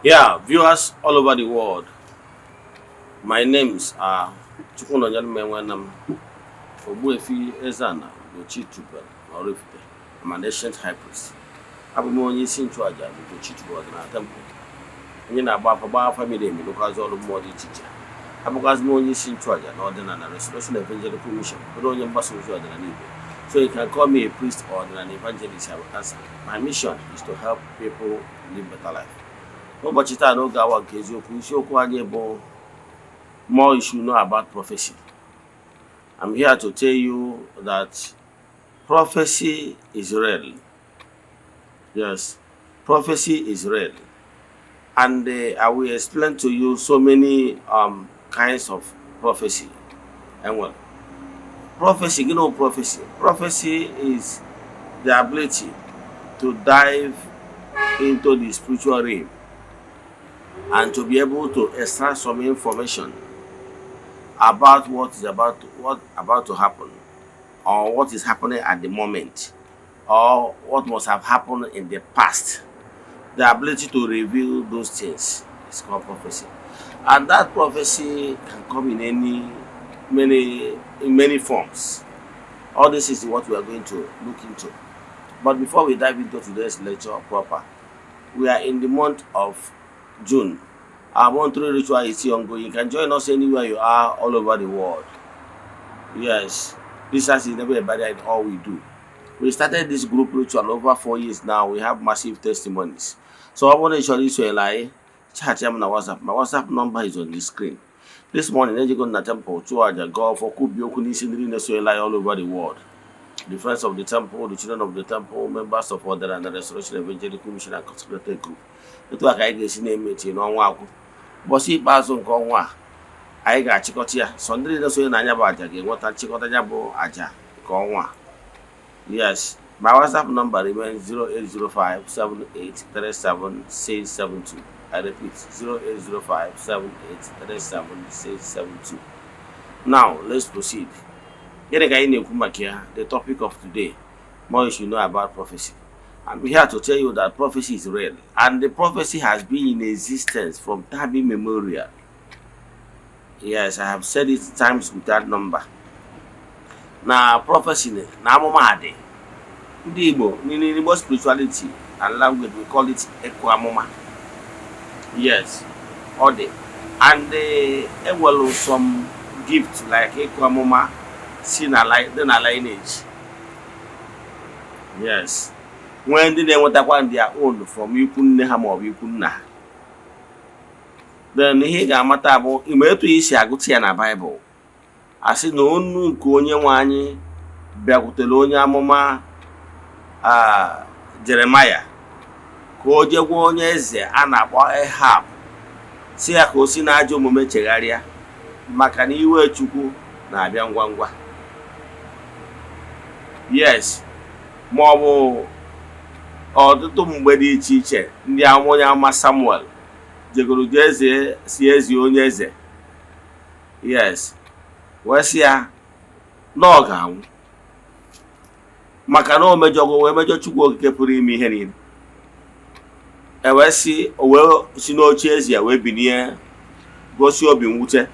Yeah, viewers all over the world. My names are Chukwunonyalumenwenam, Ogbuefi Ezeana, ugochitubelu, Oraifite. I'm an ancient high priest. I'm only nchụaja ugochitubelu na temple. Onye na-agba afa family emi n'ụkazi ọrụ mmụọ dị iche iche. Abụkwazi m onye isi nchụaja n'ọdịnala Restoration Evangelical Mission, bụrụ onye mgbasa ozi ọdịnala Igbo. So you can call me a priest or an evangelist. I will answer. My mission is to help people live better life. Ụbọchị taa n'oge awa nke eziokwu isiokwu anyị bụ more you should know about prophecy. I'm here to tell you that prophecy is real. Yes, prophecy is real. And I will explain to you so many kinds of prophecy. And well, prophecy, you know prophecy. Prophecy is the ability to dive into the spiritual realm and to be able to extract some information about what about to happen, or what is happening at the moment, or what must have happened in the past. The ability to reveal those things is called prophecy, and that prophecy can come in many forms. All this is what we are going to look into. But before we dive into today's lecture proper, we are in the month of June. Our monthly ritual is still ongoing. You can join us anywhere you are all over the world. Yes, this is never a barrier in all we do. We started this group ritual over 4 years now. We have massive testimonies. So I want to show you chat on WhatsApp. My WhatsApp number is on the screen. This morning, as you go to the temple, go for all over the world. The friends of the temple, the children of the temple, members of order and the Restoration Evangelical Mission and Consecrated Group. Itu aka anyị ga-esi na-emechi n'ọnwa akwụ. Ụbọchị ikpeazụ nke ọnwa anyị ga-achịkọta ya. So ndị na-esonye na anya bụ aja ga-enweta nchịkọta ya bụ aja nke ọnwa. Yes, my WhatsApp number remains 08057837672. I repeat, 08057837672. Now, let's proceed. The topic of today, more you should know about prophecy. I'm here to tell you that prophecy is real, and the prophecy has been in existence from time immemorial. Yes, I have said it times without number. Now, prophecy, na amụma adị. Ndị Igbo, in Igbo spirituality and language, we call it ekwu amụma. Yes, all day. And there were some gifts like ekwu amụma, then a lineage. Yes. When they want to their own from you couldn't have more, you couldn't have. Then he got matable, you may to issue a good in a Bible. I said, no, no, Konya Wani, Beacutelonia Moma, Jeremiah, Koja Wonya Eze-Ana, a harp. See a cosinajo momenteria, Makani were Chuku, Nabiangwangwa. Yes, more. Ọtụtụ mgbe dị iche iche ndị amụnye ama Samuel jegoro eze si ezi onye eze. Yes, wee sị ya na ọ ga-anwụ maka na o mejọgo wee mejọ Chukwu okike pụrụ ime ihe niile. Wee si n'oche ezi ya wee binie gosi obi mwute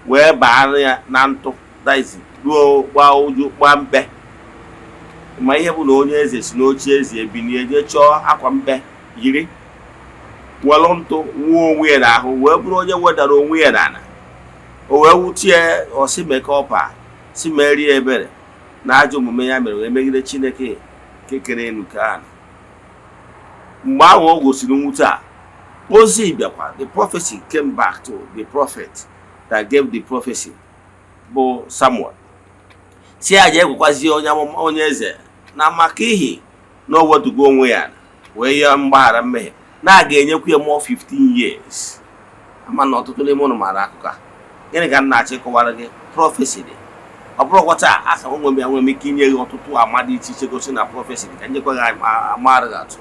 wee baa ya na ntụ daizi ruo gbaa ụjụ gbaa mbe. Ma ihe bụ na onye eze si n'oche eze ebinie je chọọ akwa mbe yiri welụ ntụ nwụọ onwe ya n'ahụ wee bụrụ onye wedara onwe ya n'ala. O wee wutie osi meke ọpa si merie ebere na ajọ omume ya mere wee megide Chineke nke kere enu ka ana. Mgbe ahụ o gosiri nwute a, ozi bịakwa. The prophecy came back to the prophet that gave the prophecy bụ Samuel. Si aja ekwekwazie onye eze na maka ihe na o wetugo onwe ya wee ya mgbaghara mmehie na ga-enyekwa ya more 15 years. Ama na ọtụtụ n'ime unu mara akụkọ. Gịnị ka m na-achọ ịkọwara gị? Prophecy dị. Ọ bụrụkwa taa aka nwere m ike inye gị ọtụtụ ama dị iche iche gosi na prophecy dị ka nyekwa gị amaara gị atụ.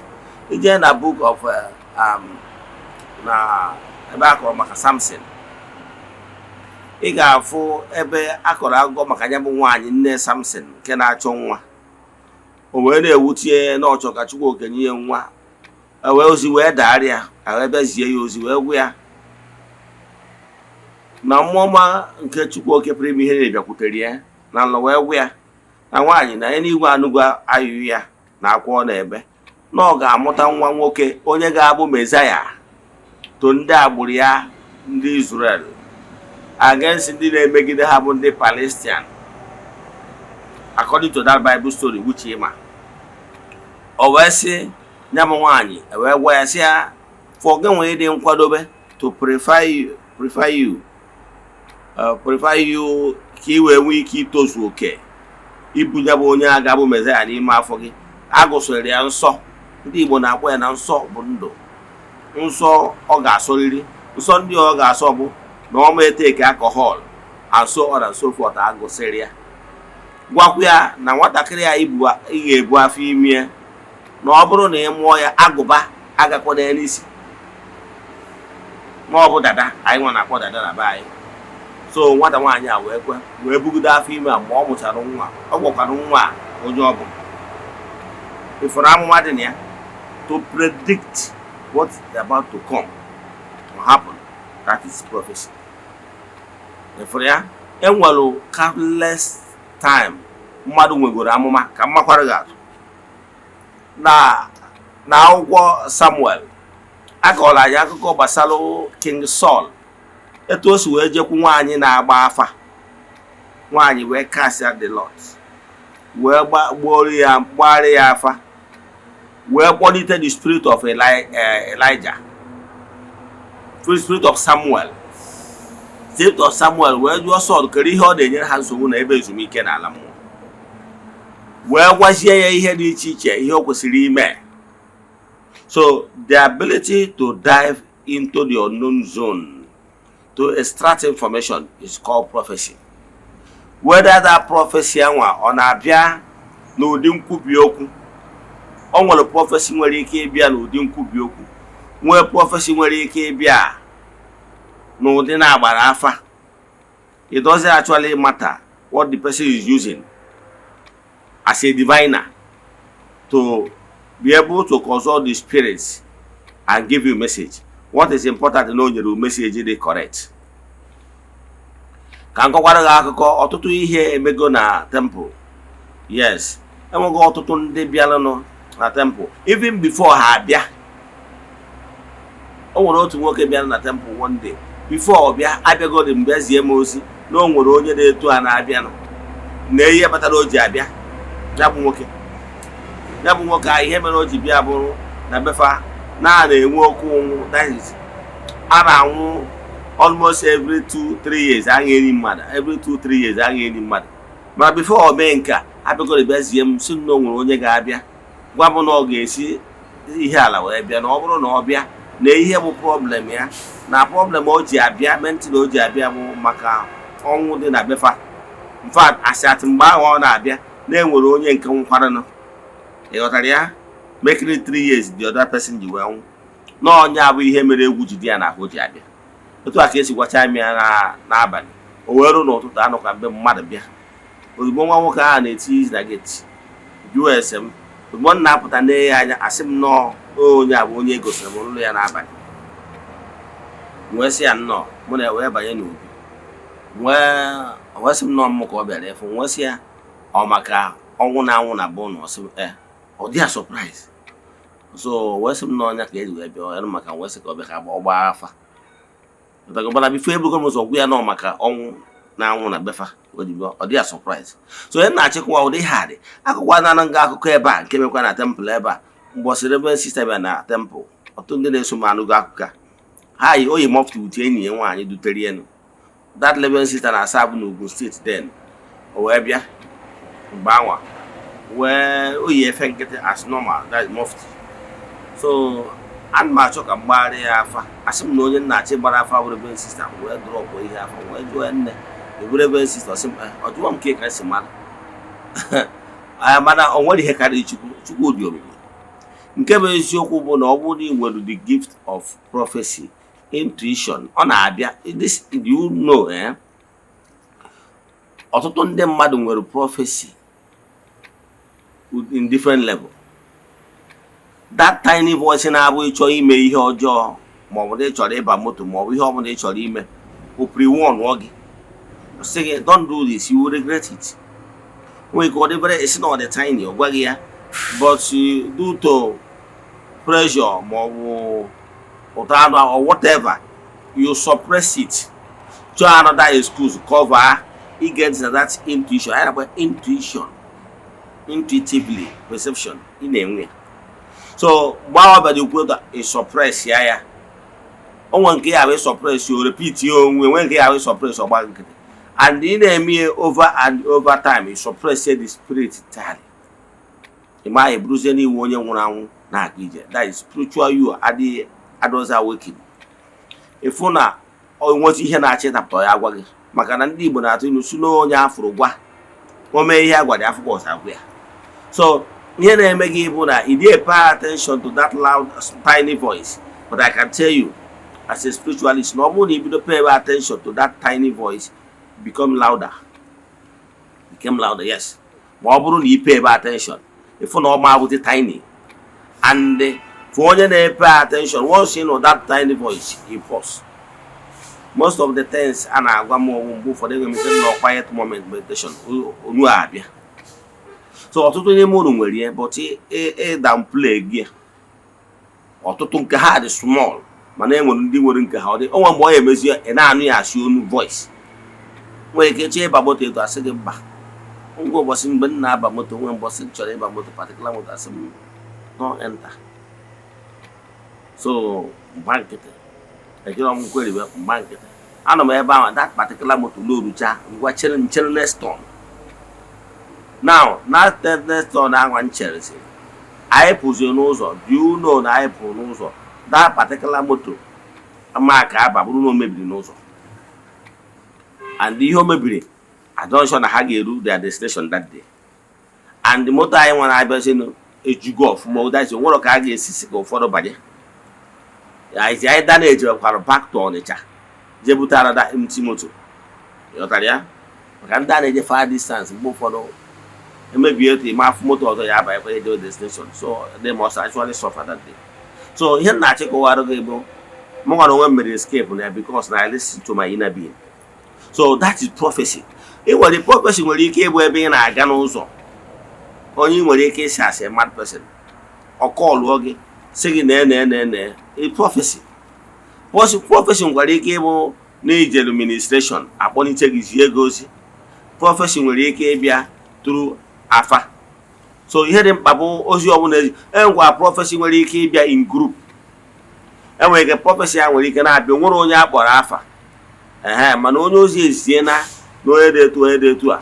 Ije na book of na ebe akọrọ maka Samson, ị ga-afụ ebe akọrọ akụkọ maka ya bụ nwaanyị nne Samson nke na-achọ nwa. O wee na-ewutie na ọchọ ka Chukwu okenye ya nwa. Wee ozi wee daarịa abezie ya ozi wee gwa ya na mmụọma nke Chukwu oke pụrụ ime ihe na-ebịakwutere ya na nlọ wee gwa ya na nwaanyị na eluigwe anụgo ayụ ya na akwa ọ na-ebe na ọ ga-amụta nwa nwoke onye ga-abụ Mezaya to ndị agbụrụ ya ndị Israel against ndị na-emegide ha bụ ndị Palestine, according to that Bible story which ịma. O wee sị ya bụ nwaanyị wee gwa ya sị ya for gị nwee dị nkwadobe to prepare you ka ị wee nwee ike itozu oke ibunye bụ onye a ga-abụ Mezaya n'ime afọ gị. Agụsịrị ya nsọ. Ndị Igbo na-akpọ ya na nsọ bụ ndụ. Nsọ ọ ga-asọrịrị. Nsọ ndị ọ ga-asọ bụ na ọ ma eteke alcohol and so on and so forth. Agụsịrị ya gwakwa ya na nwatakịrị ya ị ga-ebu afọ ime na ọ bụrụ na ị mụọ ya agụba agakwa n'isi ma ọ bụ dada anyị nwa na-akpọ dada na be anyị. So nwata nwaanyị a wee bugide afọ ime a mgbe ọ mụchara nwa. Ọ gwakwara nwa onye ọ bụ ifuru amụma dị na ya to predict what is about to come will happen. That is prophecy. Ifuru ya enwere countless time mmadụ nwegoro amụma ka mmakwara gị atụ na akwụkwọ Samuel. Akọrọ anyị akụkọ gbasara King Saul, etu o si wee jekwu nwaanyị na-agba afa. Nwaanyị wee kasịa the Lord wee gbara ya afa wee kpọlite the spirit of Elijah, the spirit of Samuel. Spirit of Samuel wee jụọ Saul kere ihe ọ na-enyere ha nsogbu na ebe ezumike n'ala mmụọ, wee gwazie ya ihe dị iche iche ihe o kwesịrị ime. So the ability to dive into the unknown zone to extract information is called prophecy. Whether that prophecy anwa ọ na-abịa n'ụdị nkwubi okwu, o nwere prophecy nwere ike ịbịa n'ụdị nkwubi okwu, nwee prophecy nwere ike ịbịa n'ụdị na-agbara afa. It doesn't actually matter what the person is using as a diviner to be able to consult the spirits and give you a message. What is important to know your message is correct. Ka nkọkwara gị akụkọ ọtụtụ ihe emego na temple. Yes, enwego ọtụtụ ndị bịaranụ na temple even before ha abịa. O nwere otu nwoke bịara na temple one day before ọ bịa abịago dị mgbe zie m ozi na o nwere onye na-eto a na-abịanụ na ihe batara o ji abịa. Ya bụ nwoke a ihe mere o ji bịa bụrụ na befa na-enwe okwu nwụ. That is, a na-anwụ almost every 2-3 years. Anya eni mmadụ every 2-3 years anya eni mmadụ. Mana before o mee nke a abịago bịa zie m si na o nwere onye ga-abịa gwa m na ọ ga-esi ihe ala wee bịa na ọ bụrụ na ọ bịa na ihe bụ problem ya na problem o ji abịa menti na o ji abịa bụ maka ọnwụ dị na befa. In fact, asatị mgbe ahụ ọ na-abịa na-enwere onye nke nkwaranụ. Ịghọtara ya? Making it 3 years the other person ji wee nwụ. N'ọnya abụ ihe mere egwu ji dị ya na ahụ ji abịa. Otu a ka esi gwacha m ya n'abalị. O wee ruo n'ụtụtụ anụ ka mgbe mmadụ bịa. Ozugbo nwa nwoke ahụ na-eti izi na geti jụọ ese m. Ozugbo m na-apụta n'eye anya asị m nnọọ onye a bụ onye egosiri m nlụ ya n'abalị. Wee sị ya nnọọ mụ na wee banye n'ubi. Wee sị m nnọọ m ka ọ bịara efu. Wee sị ya ọ maka ọnwụ na bụ na ọsị ọ dị ya surprise. So wee sị m nnọọ nya ka eji wee bịa ọrụ maka wee sị ka ọ bịa ka ọ gbaa afa. But before ebugo m ụzọ gwa ya nọ maka ọnwụ na befa ọ dị ya surprise. So onye na-achịkwa ụdị ha dị akụkwa na nga akụkọ ebe a nke mekwa na temple ebe a mgbọsịrị ebe sista bịa na temple. Ọtụtụ ndị na-eso m anụgo akụkọ ha yi oyi mọfti uche enyi ya nwaanyị dutere enu. That living sister na-asa abụ n'Ogun steeti then o wee bịa mgbe anwa wee oyi efe nkịtị as normal, that is mufti. So ana m achọ ka mgbagharị ya afa. Asị m na onye nna-achị gbara afa bụ living sister wee drọpụ ihe afa wee jụọ nne living sister ọsị m ọ jụọ m ka esi mara mana o nwere ihe karịrị Chukwu dị omimi. Nke bụ eziokwu bụ na ọ bụrụ na ị nwere the gift of prophecy, intuition, ọ na-abịa. This you know, ọtụtụ ndị mmadụ nwere prophecy in different level. That tiny voice na-abụ ịchọ ime ihe ọjọọ ma ọ bụ na ị chọrọ ịba moto ma ọ bụ ihe ọbụla ị chọrọ ime o pre-warn gị sị gị don't do this, you will regret it. Nwere ike ọ dịbere esi na ọ dị tiny ọ gwaghị ya, but due to pressure ma ọ bụ ụta anụ or whatever, you suppress it, try another excuse cover. He gets that intuition. I have intuition, intuitively perception in a way. So whatever the word is suppress, yeah. On one day I will suppress, you repeat your own when I will suppress or bank. And in a mere over and over time, you suppress the spirit entirely. In my bruise any one young one, that is spiritual you at the others are working. If you na or what you hear na chet up to Yagwag, Macanan Dibonatu, you know, Yafro, or may Yagwa, the Afgos are where. So, here they make able that he did pay attention to that loud, tiny voice. But I can tell you, as a spiritualist, normally if you pay attention to that tiny voice, become louder. Become louder, yes. But you pay attention. If you know about the tiny. And for when they pay attention, once you know that tiny voice, you pause. Most of the times, and I want more for them to quiet moment meditation. So ọtụtụ n'ime unu nwere ya, but downplay gị ọtụtụ nke ha dị small mana enwere ndị nwere nke ha ọ dị onwe mgbe ọ emezi ị na-anụ ya asị onu voice nwere ike chee ịba moto etu asị gị mba ngwa ụbọchị mgbe m na-aba moto nwe mbọsị m chọrọ ịba moto particular moto asị m no enter. So mgba nkịtị ejiri m nkweriwe mgba nkịtị anọ m ebe ahụ that particular moto n'orucha ngwa chere next turn. Now, not that next on one Chelsea. I put your nose on. Do you know that I put nose on that particular motor? A mark, Bruno maybe knows. And the home maybe I don't show how you do their destination that day. And the motor I want I bet you know is you go from all that you want to carry a sickle for the body. I say I done it of our back to on it. Jebutara that empty motor. You know, I can done it far distance, move for the maybe a map motor by radio destination, so they must actually suffer that day. So here na check over the more than 1 minute escape there because I listen to my inner being. So that is prophecy. It was the prophecy when you came where being a gun also. Only when you case as a mad person or call Woggy singing a prophecy. Was a prophecy when you came need administration upon it takes year goes. Prophecy when you came through afa. So you hear them babu ozi obuna and wa prophecy nwere ike ịbịa in group. E nwere ike prophecy a nwere ike na-abịa nwere onye akpọrọ afa. Mana onye ozi Eze-Ana na onye dị etu a.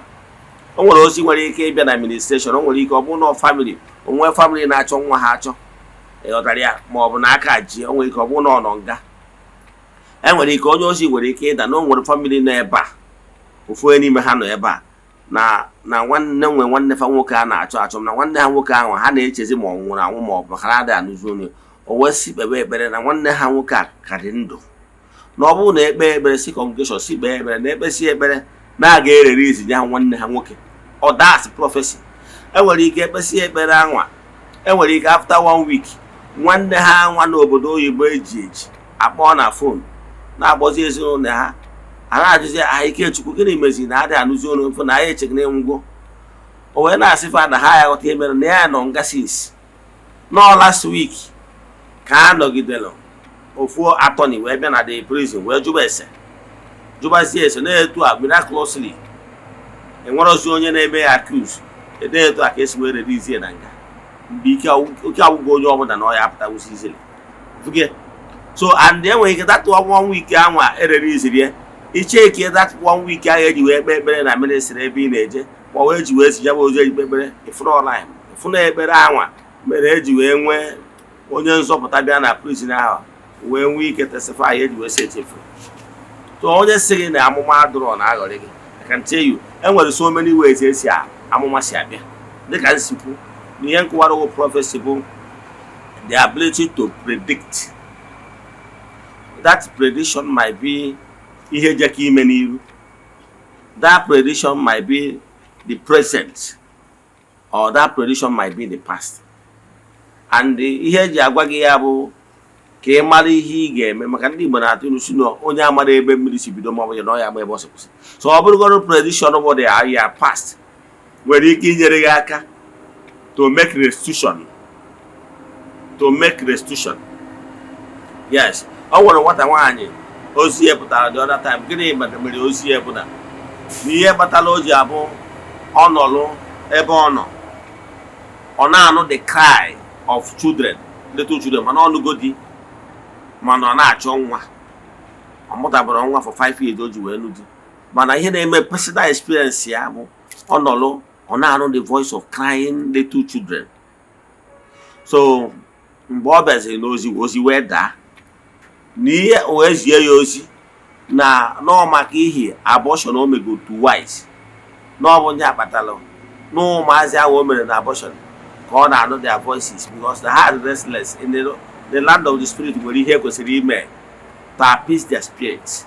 O nwere ozi nwere ike ịbịa na administration, o nwere ike ọ bụ na family, onwe family na-achọ nwa ha achọ. Ịghọtara ya ma ọ bụ na aka ji, o nwere ike ọ bụ na ọ nọ nga. E nwere ike onye ozi nwere ike ịda na o nwere family nọ ebe a. Ofu n'ime ha nọ ebe a. Na nwanne nwe nwanne fa nwoke a na-achọ na nwanne ha nwoke ahụ ha na-echezi ma ọ nwụrụ anwụ ma ọ bụ ha na-adị anụzi onye o wee si kpebe ekpere na nwanne ha nwoke a ka dị ndụ na ọ bụrụ na ekpe ekpere si congregation si kpee ekpere na ekpesi ekpere na-aga erere izi nye ha nwanne ha nwoke ọ das prophecy. Enwere ike ekpesi ekpere anwa enwere ike after 1 week nwanne ha nwa n'obodo oyibo eji akpọ na phone na-agbozi ezinụlọ ha na-ajụzi ahụike Chukwu gịnị mezi na adị anụzi ọnụ mfe na ya echekwa ngwo o wee na-asị fa na ha ya ghọta ihe mere na ya nọ nga since no last week ka a nọgidere ofu attorney wee bịa na the prison wee jụbazie ese na-etu a miraculously enwere ozi onye na-eme ya accuse edeetu a ka esi wee release na nga mgbe ike agwụgwọ onye ọbụla na ọ ya apụta wusi izili. So and enwere ike that 1 week anwa erelease ya icheke that 1 week ahụ eji wee kpee ekpere na ministry ebe ị na-eje ma wee ji wee si jaba ozi eji kpee ekpere ifuru online ifuru ekpere anwa mere eji wee nwee onye nzọpụta bịa na prison ahụ wee nwee ike testify eji wee set efu. So onye sị gị na amụma adụrọ na aghọrị gị, I can tell you enwere so many ways esi amụma si abịa dịka nsikwu na ihe nkụwara ụgwọ prophecy bụ the ability to predict. That prediction might be ihe jeka ime n'iru. That prediction might be the present or that prediction might be the past. And ihe eji agwa gị ya bụ ka ị mara ihe ị ga-eme maka ndị Igbo na-atụ ilu si na onye amara ebe mmiri si bido ma ọ bụ ya na ọ ya ama ebe ọ si kwụsị. So ọ bụrụgoro prediction bụ the year past nwere ike inyere gị aka to make restitution. Yes, ọ nwere nwata nwaanyị ozi ya pụtara the other time. Gịnị mere ozi ya bụ na n'ihe kpatara o ji abụ ọ nọlụ ebe ọ nọ, ọ na-anụ the cry of children, little children, mana ọnụgo di mana ọ na-achọ nwa. Ọ mụtabara nwa for 5 years o ji wee nụ di, mana ihe na-eme personal experience ya bụ ọ nọlụ ọ na-anụ the voice of crying little children. So mgbe ọ bịaziri n'ozi ozi wee daa n'ihe wee zie ya ozi na nọ maka ihe abortion o mego twice, na ọ bụ ndị akpatalụ na ụmụazị ahụ o mere na abortion ka ọ na-anụ their voices because the heart restless in the land of the spirit nwere ihe kwesịrị ime to appease their spirits.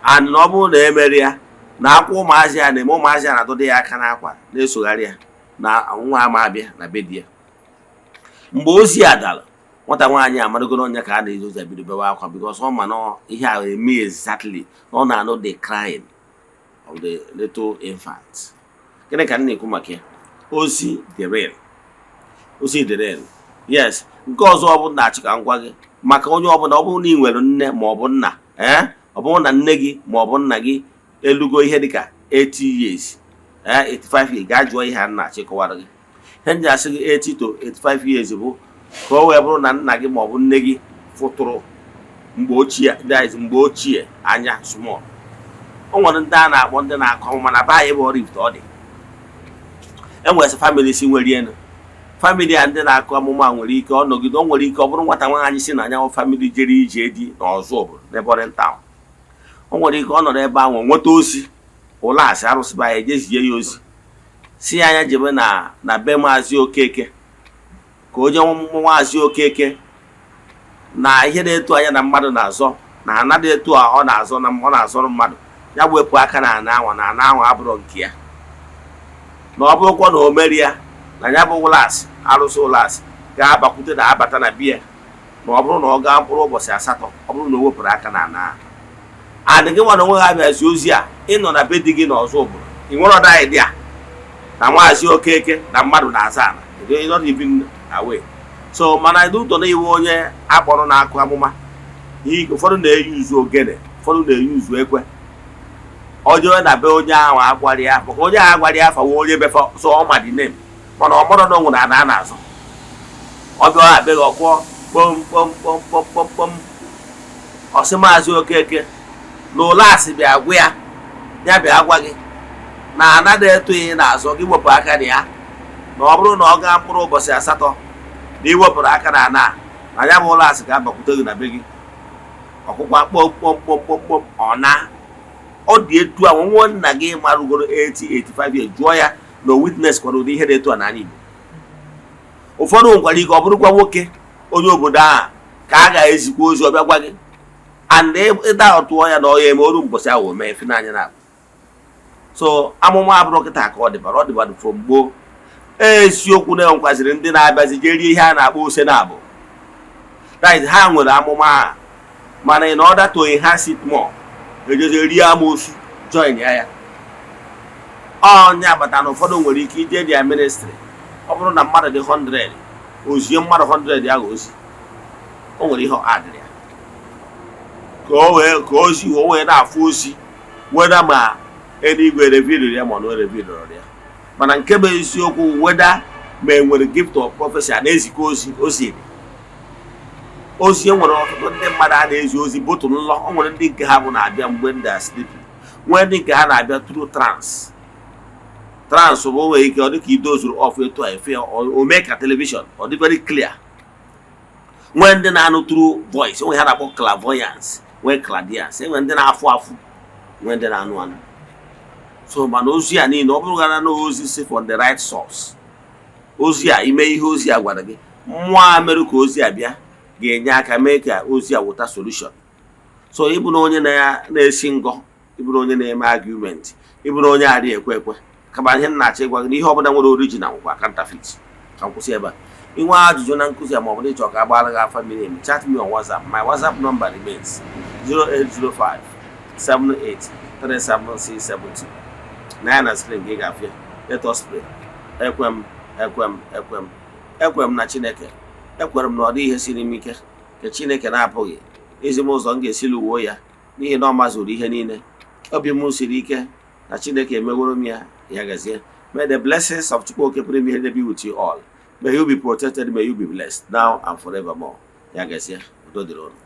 And na ọ bụrụ na emere ya na akwa ụmụazị ya na-eme ụmụazị ya na-adọdo ya aka n'akwa na-esogharị ya na nwa ama abịa na be di ya. Mgbe ozi a dara, nwata nwaanyị amaragoro onye ka a na-eji ozi bido bewe akwa because ọ ma na ihe a eme exactly ọ na-anụ the crying of the little infant. Gịnị ka m na-ekwu maka ya? Ozi dị real. Ozi dị real. Yes, nke ọzọ ọ bụ na-achị ka m gwa gị maka onye ọbụla ọ bụrụ na ị nwere nne ma ọ bụ nna ọ bụrụ na nne gị ma ọ bụ nna gị elugo ihe dịka 80 years 85 years gaa jụọ ihe a na-achị kọwara gị. Ihe ndị asị gị 80 to 85 years bụ ka o wee bụrụ na nna gị ma ọ bụ nne gị fụtụrụ mgbe ochie anya small. O nwere ndị a na-akpọ ndị na-akọ mana be anyị bụ Oraifite ọ dị. Enwere family si nwere enu family a ndị na-akụ amụma nwere ike ọ nọgide, o nwere ike ọ bụrụ nwata nwaanyị si na anyanwụ family jere ije di n'ọzọ obodo n'ebe town. O nwere ike ọ nọrọ ebe ahụ nweta ozi ụlọ asị arụsị ba ya ejezie ya ozi si anya jebe na be Maazị Okeke ka o jee Maazị Okeke na ihe na-etu anya na mmadụ na-azọ na ana dị etu a ọ na-azọ na ọ na-azọrọ mmadụ ya wepụ aka na ana anwa abụrụ nke ya, na ọ bụrụkwa na o meri ya na ya bụ ụlasị arụsị ụlasị ga-abakwute na abata na biya na ọ bụrụ na ọ gaa mkpụrụ ụbọchị 8 ọ bụrụ na o wepụrụ aka na ana adịghị nwa na onwe ha abịazi ozi a ịnọ na be di gị n'ọzọ obodo ị nwere ọda idea na Maazị Okeke na mmadụ na-aza ana not even away. So mana ndị ụtọ na-iwe onye akpọrọ na-akụ amụma ụfọdụ na-eyuzu ogene, ụfọdụ na-eyuzu ekwe ọjọọ na be onye ahụ agwarị ya maka onye ahụ agwarị afa wee onye befa so ọ ma dị name mana ọ mụrụ na onwere ana a na-azụ ọ bịa abịaghị ọkwọ kpom ọsị Maazị Okeke na ụlọ asị bịa gwa ya bịa gwa gị na anaghị eto ihe na-azọ gị wepụ aka na ya na ọ bụrụ na ọ gaa mkpụrụ ụbọchị 8 na iwepụrụ aka na ana na ya bụ ụlọ asị ga-abakwute gị na be gị ọkụkwa kpọmkpọmkpọmkpọm ọ dị etu a nwa nna gị marụgoro 80-85 years jụọ ya na witness kwara ụdị ihe dị etu a n'anya Igbo. Ụfọdụ nkwara ike ọ bụrụkwa nwoke onye obodo ahụ ka a ga-ezikwa ozi ọbịa gwa gị and ịda ọtụọ ya na ọ ya eme oru mbọchị ahụ o mee efe n'anya na. So amụma abụrụ kịta ka ọ dịbara from gboo. Eziokwu na nkwaziri ndị na-abịazi jerie ihe a na-akpọ ose na abụ that ha nwere amụma ha mana in order to enhance it more ejezi rie amoosu join ya onye agbata na ụfọdụ nwere ike ije dia ministry ọ bụrụ na mmadụ dị 100 ozie mmadụ 100 ya ozi o nwere ihe adịrị ya ka ozi o wee na-afụ ozi weda ma eluigwe reveal ya ma ọ reveal ya mana nke bụ eziokwu weda ma enwere gift of prophecy a na-ezikọ ozi enwere ọtụtụ ndị mmadụ a na-ezi ozi bụtụ nlọ. O nwere ndị nke ha bụ na-abịa mgbe ndị sleeping, nwee ndị nke ha na-abịa through trance bụ nwere ike ọ dịka idozuru ọfụ etu a efe o mee ka telivishọn ọ dị very clear. Nwee ndị na-anụ through voice, onwe ha na-akpọ clairvoyance, nwee clairaudience, enwere ndị na-afụ afụ, nwee ndị na-anụ anụ. So mana ozi a niile ọ bụrụ gara na ozi si from the right source, ozi a ime ihe ozi a gwara gị mmụọ mere ka ozi a bịa ga-enye aka mee ka ozi a wụta solution. So ịbụ na onye na-esi ngọ, ịbụ na onye na-eme argument, ịbụ na onye adịghị ekwe kama ihe na-achọ ịgwa gị na ihe ọbụla nwere original nkwa counterfeit. Ka m kwụsị ebe a. Inwe ajụjụ na nkụzi ma ọ bụ ịchọ ka agbara gị afa miri emi, chat me on WhatsApp. My WhatsApp number remains 0805 78 37672. Na na screen gị ga-afịa. Let us pray. Ekwem na Chineke. Ekwere m na ọ dị ihe siri m ike ka Chineke na-apụghị ezi m ụzọ m ga-esi luwo ya n'ihi na ọ mazuru ihe niile. Obi m siri ike na Chineke emeworo m ya, ya gazie. May the blessings of Chukwu Oke Pụrụ Ime Ihe be with you all. May you be protected, may you be blessed now and forevermore. Ya gazie. Udo dịrị unu.